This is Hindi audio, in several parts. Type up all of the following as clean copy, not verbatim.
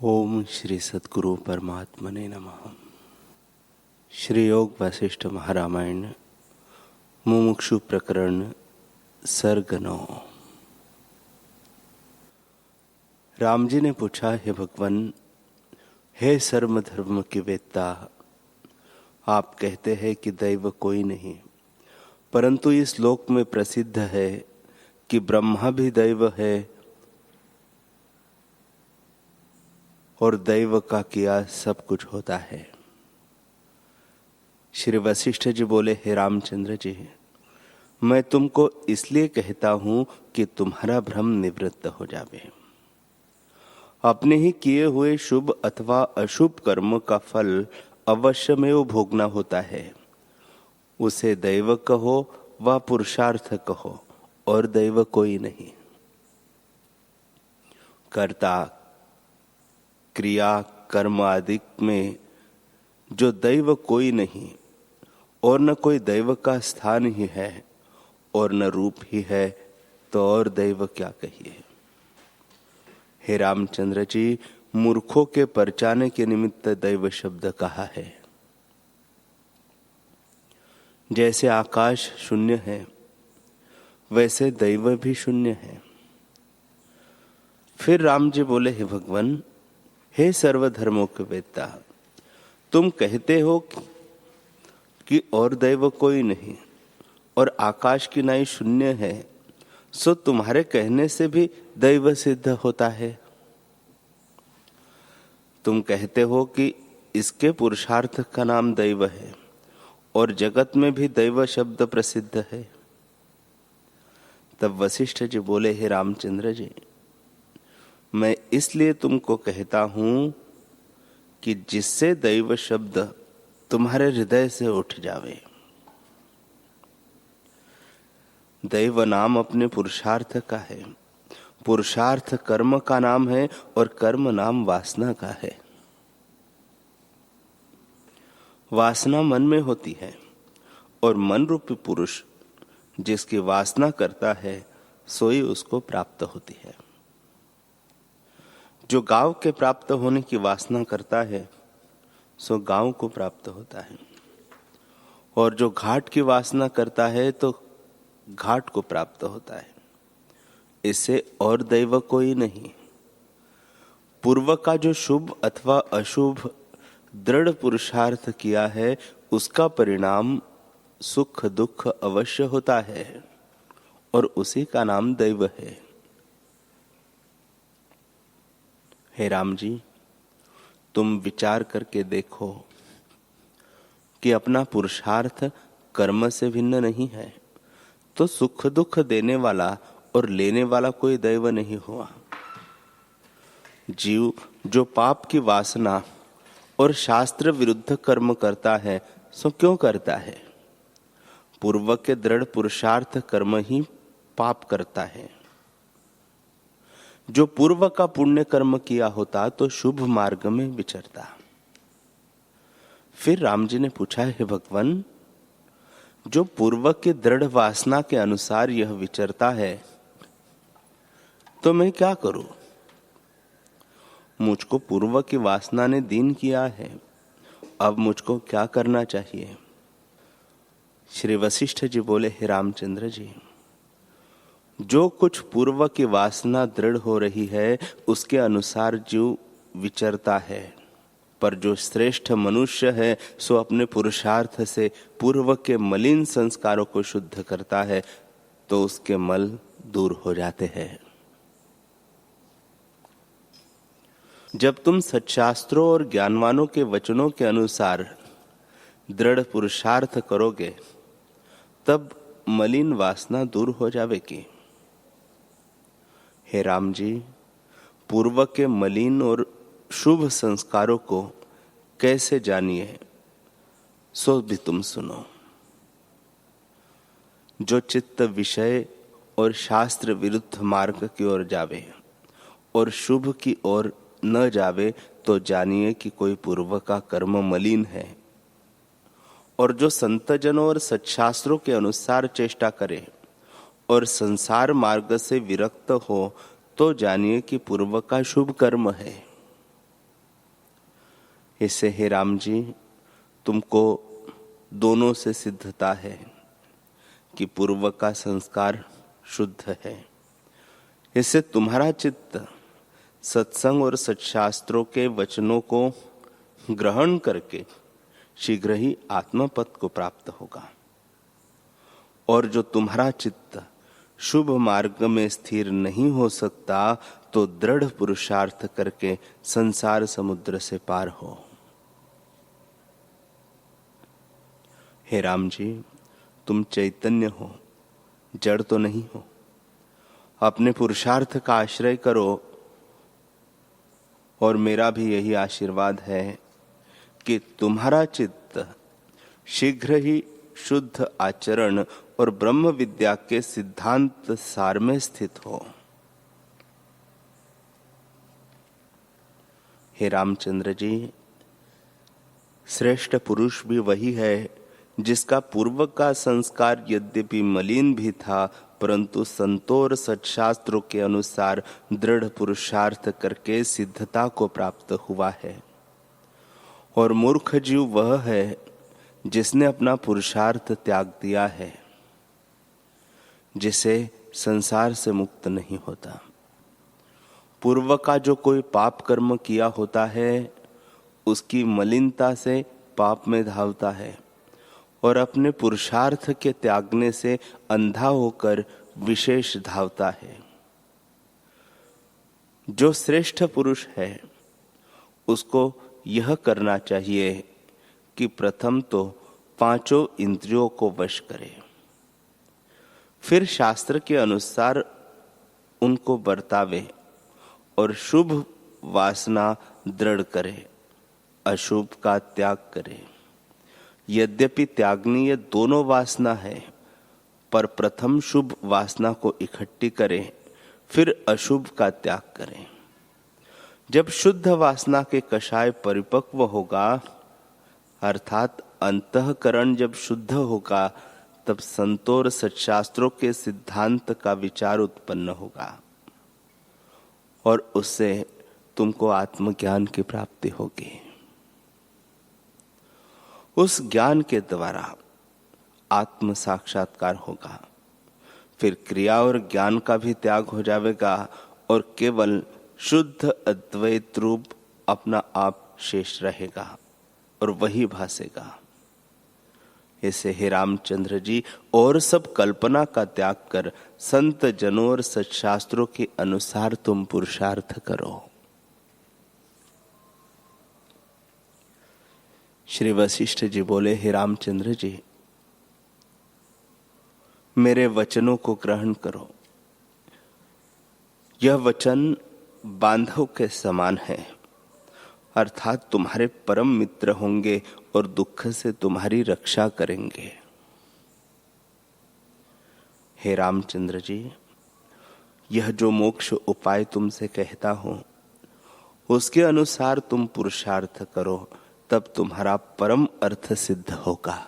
ओम श्री सद्गुरु परमात्मने नमः। श्री योग वशिष्ठ महारामायण मुमुक्षु प्रकरण सर्ग 9। राम जी ने पूछा, हे भगवान, हे सर्व धर्म के वेत्ता, आप कहते हैं कि दैव कोई नहीं, परंतु इस लोक में प्रसिद्ध है कि ब्रह्मा भी दैव है और दैव का किया सब कुछ होता है। श्री वशिष्ठ जी बोले, हे रामचंद्र जी, मैं तुमको इसलिए कहता हूं कि तुम्हारा भ्रम निवृत्त हो जावे। अपने ही किए हुए शुभ अथवा अशुभ कर्म का फल अवश्यमेव भोगना होता है। उसे दैव कहो व पुरुषार्थ कहो, और दैव कोई नहीं। कर्ता क्रिया कर्म आदि में जो दैव कोई नहीं और न कोई दैव का स्थान ही है और न रूप ही है, तो और दैव क्या कहिए। हे रामचंद्र जी, मूर्खों के परचाने के निमित्त दैव शब्द कहा है। जैसे आकाश शून्य है, वैसे दैव भी शून्य है। फिर राम जी बोले, हे भगवान, हे सर्वधर्मों के वेत्ता, तुम कहते हो कि और दैव कोई नहीं और आकाश की नाई शून्य है, सो तुम्हारे कहने से भी दैव सिद्ध होता है। तुम कहते हो कि इसके पुरुषार्थ का नाम दैव है और जगत में भी दैव शब्द प्रसिद्ध है। तब वशिष्ठ जी बोले, हे रामचंद्र जी, मैं इसलिए तुमको कहता हूं कि जिससे दैव शब्द तुम्हारे हृदय से उठ जावे। दैव नाम अपने पुरुषार्थ का है, पुरुषार्थ कर्म का नाम है और कर्म नाम वासना का है। वासना मन में होती है और मन रूपी पुरुष जिसकी वासना करता है, सोई उसको प्राप्त होती है। जो गांव के प्राप्त होने की वासना करता है, सो गांव को प्राप्त होता है, और जो घाट की वासना करता है तो घाट को प्राप्त होता है। इससे और दैव कोई नहीं। पूर्व का जो शुभ अथवा अशुभ दृढ़ पुरुषार्थ किया है, उसका परिणाम सुख दुख अवश्य होता है और उसी का नाम दैव है। हे राम जी, तुम विचार करके देखो कि अपना पुरुषार्थ कर्म से भिन्न नहीं है, तो सुख दुख देने वाला और लेने वाला कोई दैव नहीं हुआ। जीव जो पाप की वासना और शास्त्र विरुद्ध कर्म करता है, सो क्यों करता है? पूर्व के दृढ़ पुरुषार्थ कर्म ही पाप करता है। जो पूर्व का पुण्य कर्म किया होता तो शुभ मार्ग में विचरता। फिर राम जी ने पूछा, हे भगवान, जो पूर्व के दृढ़ वासना के अनुसार यह विचरता है, तो मैं क्या करूं? मुझको पूर्व की वासना ने दीन किया है, अब मुझको क्या करना चाहिए? श्री वशिष्ठ जी बोले, हे रामचंद्र जी, जो कुछ पूर्व की वासना दृढ़ हो रही है, उसके अनुसार जीव विचरता है। पर जो श्रेष्ठ मनुष्य है, सो अपने पुरुषार्थ से पूर्व के मलिन संस्कारों को शुद्ध करता है, तो उसके मल दूर हो जाते हैं। जब तुम सच्शास्त्रों और ज्ञानवानों के वचनों के अनुसार दृढ़ पुरुषार्थ करोगे, तब मलिन वासना दूर हो जाएगी। हे राम जी, पूर्व के मलिन और शुभ संस्कारों को कैसे जानिए, सो भी तुम सुनो। जो चित्त विषय और शास्त्र विरुद्ध मार्ग की ओर जावे और शुभ की ओर न जावे, तो जानिए कि कोई पूर्व का कर्म मलिन है। और जो संतजनों और सच्छास्त्रों के अनुसार चेष्टा करे और संसार मार्ग से विरक्त हो, तो जानिए कि पूर्व का शुभ कर्म है। इससे हे राम जी, तुमको दोनों से सिद्धता है कि पूर्व का संस्कार शुद्ध है। इससे तुम्हारा चित्त सत्संग और सत्शास्त्रों के वचनों को ग्रहण करके शीघ्र ही आत्मपद को प्राप्त होगा। और जो तुम्हारा चित्त शुभ मार्ग में स्थिर नहीं हो सकता, तो दृढ़ पुरुषार्थ करके संसार समुद्र से पार हो। हे राम जी, तुम चैतन्य हो, जड़ तो नहीं हो। अपने पुरुषार्थ का आश्रय करो। और मेरा भी यही आशीर्वाद है कि तुम्हारा चित्त शीघ्र ही शुद्ध आचरण और ब्रह्म विद्या के सिद्धांत सार में स्थित हो। हे रामचंद्र जी, श्रेष्ठ पुरुष भी वही है जिसका पूर्व का संस्कार यद्यपि मलिन भी था, परंतु संतों और सत्शास्त्रों के अनुसार दृढ़ पुरुषार्थ करके सिद्धता को प्राप्त हुआ है। और मूर्ख जीव वह है जिसने अपना पुरुषार्थ त्याग दिया है, जिसे संसार से मुक्त नहीं होता। पूर्व का जो कोई पाप कर्म किया होता है, उसकी मलिनता से पाप में धावता है और अपने पुरुषार्थ के त्यागने से अंधा होकर विशेष धावता है। जो श्रेष्ठ पुरुष है, उसको यह करना चाहिए कि प्रथम तो पांचों इंद्रियों को वश करे, फिर शास्त्र के अनुसार उनको बरतावे और शुभ वासना दृढ़ करे, अशुभ का त्याग करे। यद्यपि त्यागनीय दोनों वासना है, पर प्रथम शुभ वासना को इकट्ठी करें, फिर अशुभ का त्याग करें। जब शुद्ध वासना के कषाय परिपक्व होगा, अर्थात अंतःकरण जब शुद्ध होगा, तब संतों और सत्शास्त्रों के सिद्धांत का विचार उत्पन्न होगा और उससे तुमको आत्मज्ञान की प्राप्ति होगी। उस ज्ञान के द्वारा आत्म साक्षात्कार होगा। फिर क्रिया और ज्ञान का भी त्याग हो जाएगा और केवल शुद्ध अद्वैत रूप अपना आप शेष रहेगा और वही भासेगा। ऐसे हे रामचंद्र जी, और सब कल्पना का त्याग कर संत जनों और सत्शास्त्रों के अनुसार तुम पुरुषार्थ करो। श्री वशिष्ठ जी बोले, हे रामचंद्र जी, मेरे वचनों को ग्रहण करो। यह वचन बांधव के समान है, अर्थात तुम्हारे परम मित्र होंगे और दुख से तुम्हारी रक्षा करेंगे। हे रामचंद्र जी, यह जो मोक्ष उपाय तुमसे कहता हूं, उसके अनुसार तुम पुरुषार्थ करो, तब तुम्हारा परम अर्थ सिद्ध होगा।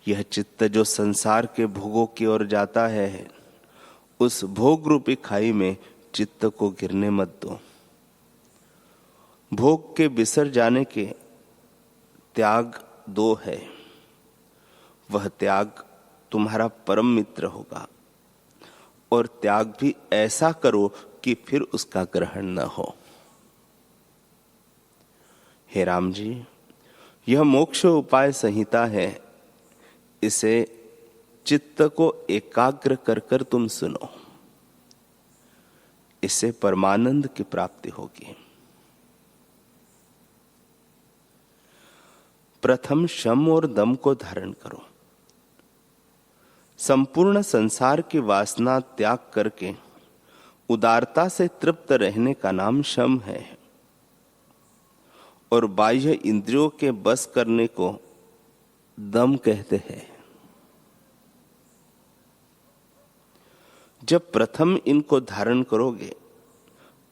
यह चित्त जो संसार के भोगों की ओर जाता है, उस भोग रूपी खाई में चित्त को गिरने मत दो। भोग के बिसर जाने के त्याग दो है। वह त्याग तुम्हारा परम मित्र होगा, और त्याग भी ऐसा करो कि फिर उसका ग्रहण न हो। हे राम जी, यह मोक्ष उपाय संहिता है, इसे चित्त को एकाग्र कर कर तुम सुनो। इससे परमानंद की प्राप्ति होगी। प्रथम शम और दम को धारण करो। संपूर्ण संसार की वासना त्याग करके उदारता से तृप्त रहने का नाम शम है, और बाह्य इंद्रियों के बस करने को दम कहते हैं। जब प्रथम इनको धारण करोगे,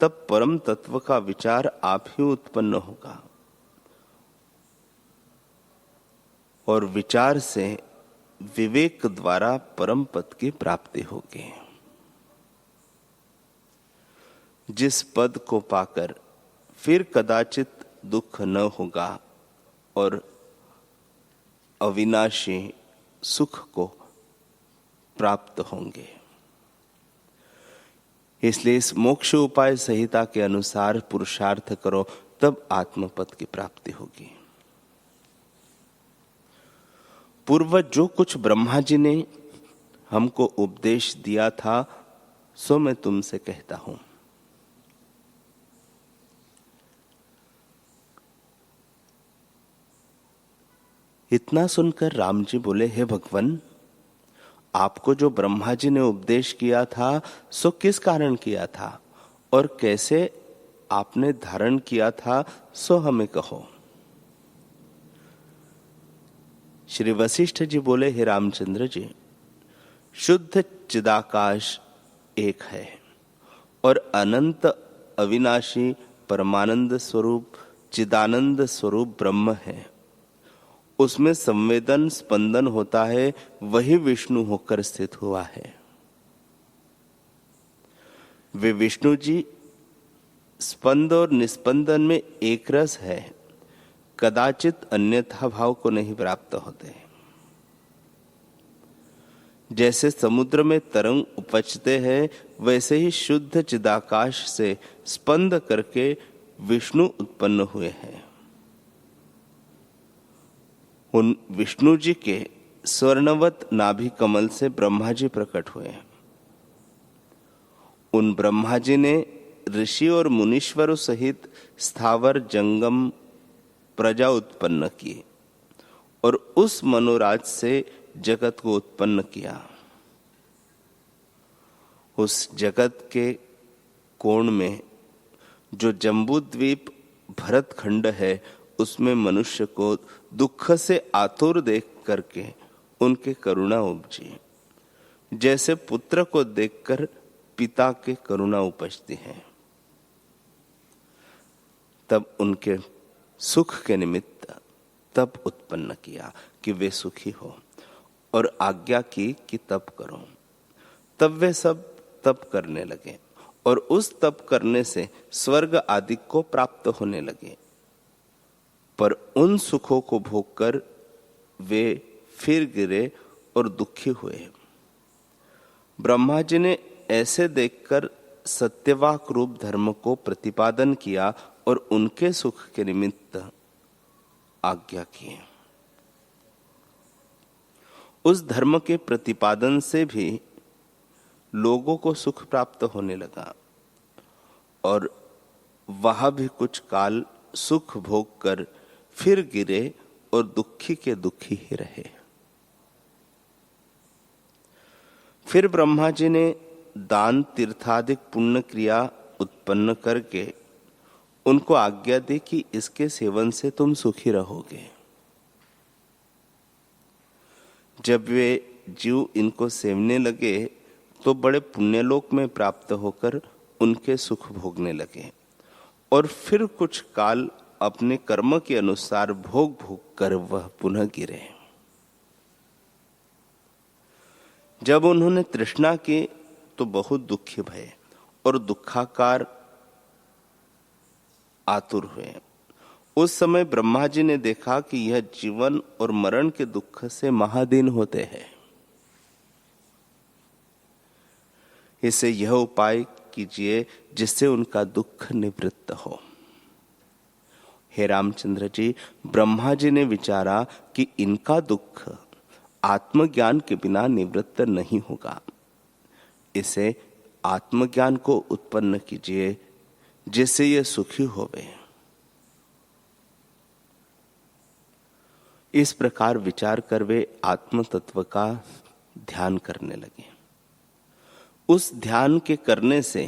तब परम तत्व का विचार आप ही उत्पन्न होगा, और विचार से विवेक द्वारा परम पद की प्राप्ति होगी। जिस पद को पाकर फिर कदाचित दुख न होगा और अविनाशी सुख को प्राप्त होंगे। इसलिए इस मोक्ष उपाय संहिता के अनुसार पुरुषार्थ करो, तब आत्मपद की प्राप्ति होगी। पूर्व जो कुछ ब्रह्मा जी ने हमको उपदेश दिया था, सो मैं तुमसे कहता हूं। इतना सुनकर राम जी बोले, हे भगवान, आपको जो ब्रह्मा जी ने उपदेश किया था सो किस कारण किया था और कैसे आपने धारण किया था, सो हमें कहो। श्री वशिष्ठ जी बोले, हे रामचंद्र जी, शुद्ध चिदाकाश एक है और अनंत अविनाशी परमानंद स्वरूप चिदानंद स्वरूप ब्रह्म है। उसमें संवेदन स्पंदन होता है, वही विष्णु होकर स्थित हुआ है। वे विष्णु जी स्पंद और निस्पंदन में एक रस है, कदाचित अन्यथा भाव को नहीं प्राप्त होते। जैसे समुद्र में तरंग उपजते हैं, वैसे ही शुद्ध चिदाकाश से स्पंद करके विष्णु उत्पन्न हुए हैं। उन विष्णु जी के स्वर्णवत नाभि कमल से ब्रह्मा जी प्रकट हुए हैं। उन ब्रह्मा जी ने ऋषि और मुनीश्वरों सहित स्थावर जंगम प्रजा उत्पन्न की और उस मनोराज से जगत को उत्पन्न किया। उस जगत के कोण में जो जम्बू द्वीप भरत खंड है, उसमें मनुष्य को दुख से आतुर देख करके उनके करुणा उपजी। जैसे पुत्र को देखकर पिता के करुणा उपजती है, तब उनके सुख के निमित्त तप उत्पन्न किया कि वे सुखी हो, और आज्ञा की कि तप करो। तब वे सब तप करने लगे और उस तप करने से स्वर्ग आदि को प्राप्त होने लगे। पर उन सुखों को भोगकर वे फिर गिरे और दुखी हुए। ब्रह्मा जी ने ऐसे देखकर सत्यवाक रूप धर्म को प्रतिपादन किया और उनके सुख के निमित्त आज्ञा की। उस धर्म के प्रतिपादन से भी लोगों को सुख प्राप्त होने लगा और वह भी कुछ काल सुख भोग कर फिर गिरे और दुखी के दुखी ही रहे। फिर ब्रह्मा जी ने दान तीर्थादिक पुण्य क्रिया उत्पन्न करके उनको आज्ञा दी कि इसके सेवन से तुम सुखी रहोगे। जब वे जीव इनको सेवने लगे तो बड़े पुण्यलोक में प्राप्त होकर उनके सुख भोगने लगे और फिर कुछ काल अपने कर्म के अनुसार भोग भोग कर वह पुनः गिरे। जब उन्होंने तृष्णा की तो बहुत दुखी भये और दुखाकार आतुर हुए। उस समय ब्रह्मा जी ने देखा कि यह जीवन और मरण के दुख से महादीन होते हैं। इसे यह उपाय कीजिए जिससे उनका दुख निवृत्त हो। हे रामचंद्र जी, ब्रह्मा जी ने विचारा कि इनका दुख आत्मज्ञान के बिना निवृत्त नहीं होगा। इसे आत्मज्ञान को उत्पन्न कीजिए जिससे ये सुखी होवे। इस प्रकार विचार कर वे आत्म तत्व का ध्यान करने लगे। उस ध्यान के करने से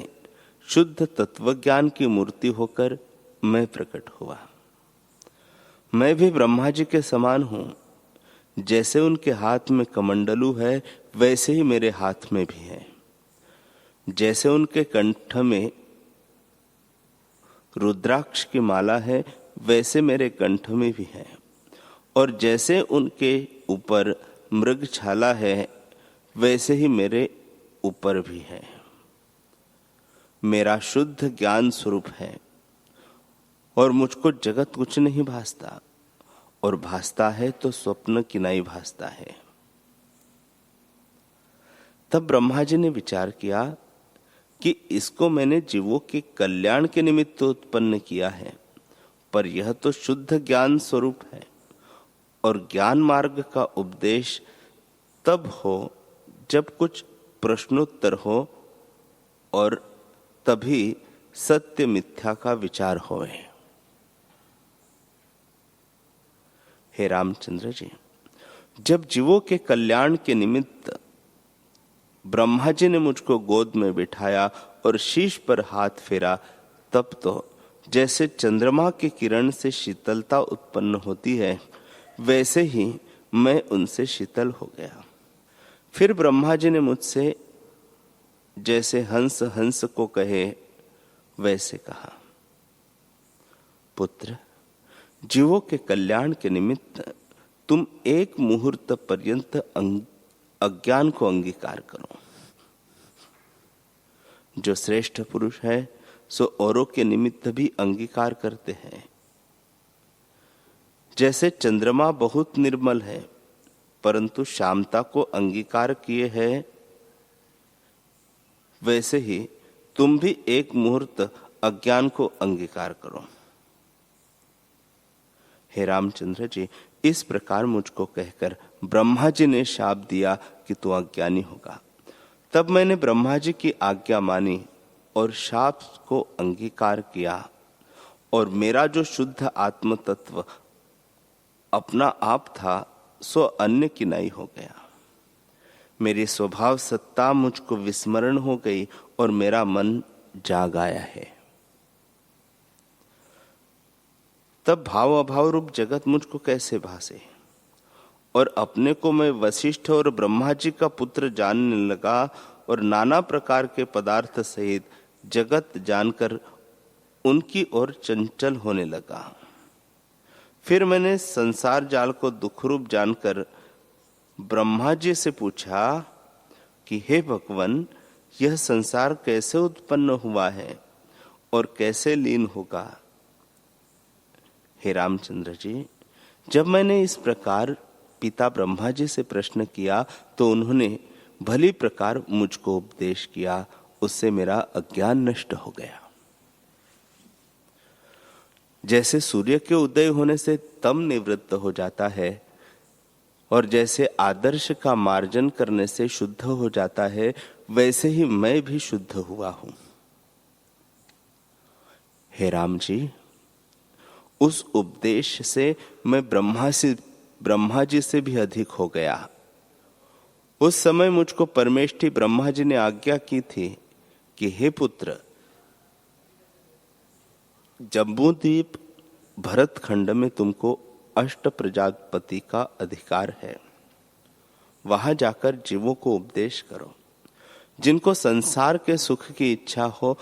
शुद्ध तत्वज्ञान की मूर्ति होकर मैं प्रकट हुआ। मैं भी ब्रह्मा जी के समान हूं। जैसे उनके हाथ में कमंडलू है, वैसे ही मेरे हाथ में भी है। जैसे उनके कंठ में रुद्राक्ष की माला है, वैसे मेरे कंठ में भी है। और जैसे उनके ऊपर मृगछाला है, वैसे ही मेरे ऊपर भी है। मेरा शुद्ध ज्ञान स्वरूप है और मुझको जगत कुछ नहीं भासता, और भासता है तो स्वप्न की नहीं भासता है। तब ब्रह्मा जी ने विचार किया कि इसको मैंने जीवों के कल्याण के निमित्त उत्पन्न किया है, पर यह तो शुद्ध ज्ञान स्वरूप है, और ज्ञान मार्ग का उपदेश तब हो जब कुछ प्रश्नोत्तर हो, और तभी सत्य मिथ्या का विचार होए। हे रामचंद्र जी, जब जीवों के कल्याण के निमित्त ब्रह्मा जी ने मुझको गोद में बिठाया और शीश पर हाथ फेरा, तब तो जैसे चंद्रमा के किरण से शीतलता उत्पन्न होती है, वैसे ही मैं उनसे शीतल हो गया। फिर ब्रह्मा जी ने मुझसे जैसे हंस हंस को कहे वैसे कहा, पुत्र, जीवों के कल्याण के निमित्त तुम एक मुहूर्त पर्यंत अज्ञान को अंगीकार करो। जो श्रेष्ठ पुरुष है सो औरों के निमित्त भी अंगीकार करते हैं। जैसे चंद्रमा बहुत निर्मल है परंतु श्यामता को अंगीकार किए है, वैसे ही तुम भी एक मुहूर्त अज्ञान को अंगीकार करो। हे रामचंद्र जी, इस प्रकार मुझको कहकर ब्रह्मा जी ने शाप दिया कि तू अज्ञानी होगा। तब मैंने ब्रह्मा जी की आज्ञा मानी और शाप को अंगीकार किया, और मेरा जो शुद्ध आत्म तत्व अपना आप था सो अन्य की नहीं हो गया। मेरी स्वभाव सत्ता मुझको विस्मरण हो गई और मेरा मन जाग आया है। तब भाव अभाव रूप जगत मुझको कैसे भासे, और अपने को मैं वशिष्ठ और ब्रह्मा जी का पुत्र जानने लगा, और नाना प्रकार के पदार्थ सहित जगत जानकर उनकी ओर चंचल होने लगा। फिर मैंने संसार जाल को दुख रूप जानकर ब्रह्मा जी से पूछा कि हे भगवान, यह संसार कैसे उत्पन्न हुआ है और कैसे लीन होगा। हे रामचंद्र जी, जब मैंने इस प्रकार पिता ब्रह्मा जी से प्रश्न किया तो उन्होंने भली प्रकार मुझको उपदेश किया, उससे मेरा अज्ञान नष्ट हो गया। जैसे सूर्य के उदय होने से तम निवृत्त हो जाता है, और जैसे आदर्श का मार्जन करने से शुद्ध हो जाता है, वैसे ही मैं भी शुद्ध हुआ हूं। हे राम जी, उस उपदेश से मैं ब्रह्मा जी से भी अधिक हो गया। उस समय मुझको परमेष्ठी ब्रह्मा जी ने आज्ञा की थी कि हे पुत्र, जम्बूद्वीप भरत खंड में तुमको अष्ट प्रजापति का अधिकार है। वहां जाकर जीवों को उपदेश करो। जिनको संसार के सुख की इच्छा हो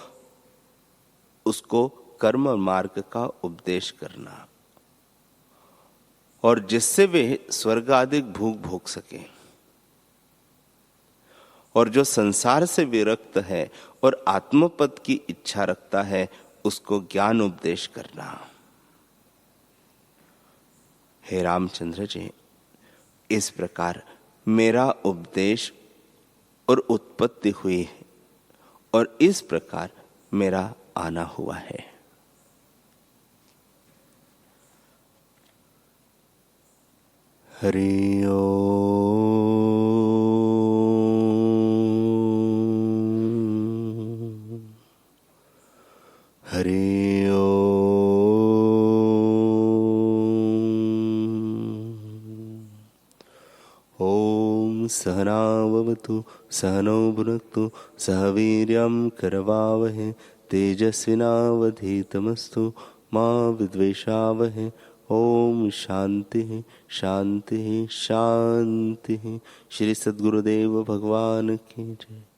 उसको कर्म मार्ग का उपदेश करना, और जिससे वे स्वर्ग आदि भोग सके। और जो संसार से विरक्त है और आत्मपद की इच्छा रखता है उसको ज्ञान उपदेश करना। हे रामचंद्र जी, इस प्रकार मेरा उपदेश और उत्पत्ति हुई है, और इस प्रकार मेरा आना हुआ है। हरि ओम। हरि ओम। ओम सहना भवतु सहनौ भुनक्तु सह वीर्यं करवावहै तेजस्विनावधीतमस्तु मा विद्वेषावहै। ओम शांति शांति शांति। श्री सद्गुरुदेव भगवान की जय।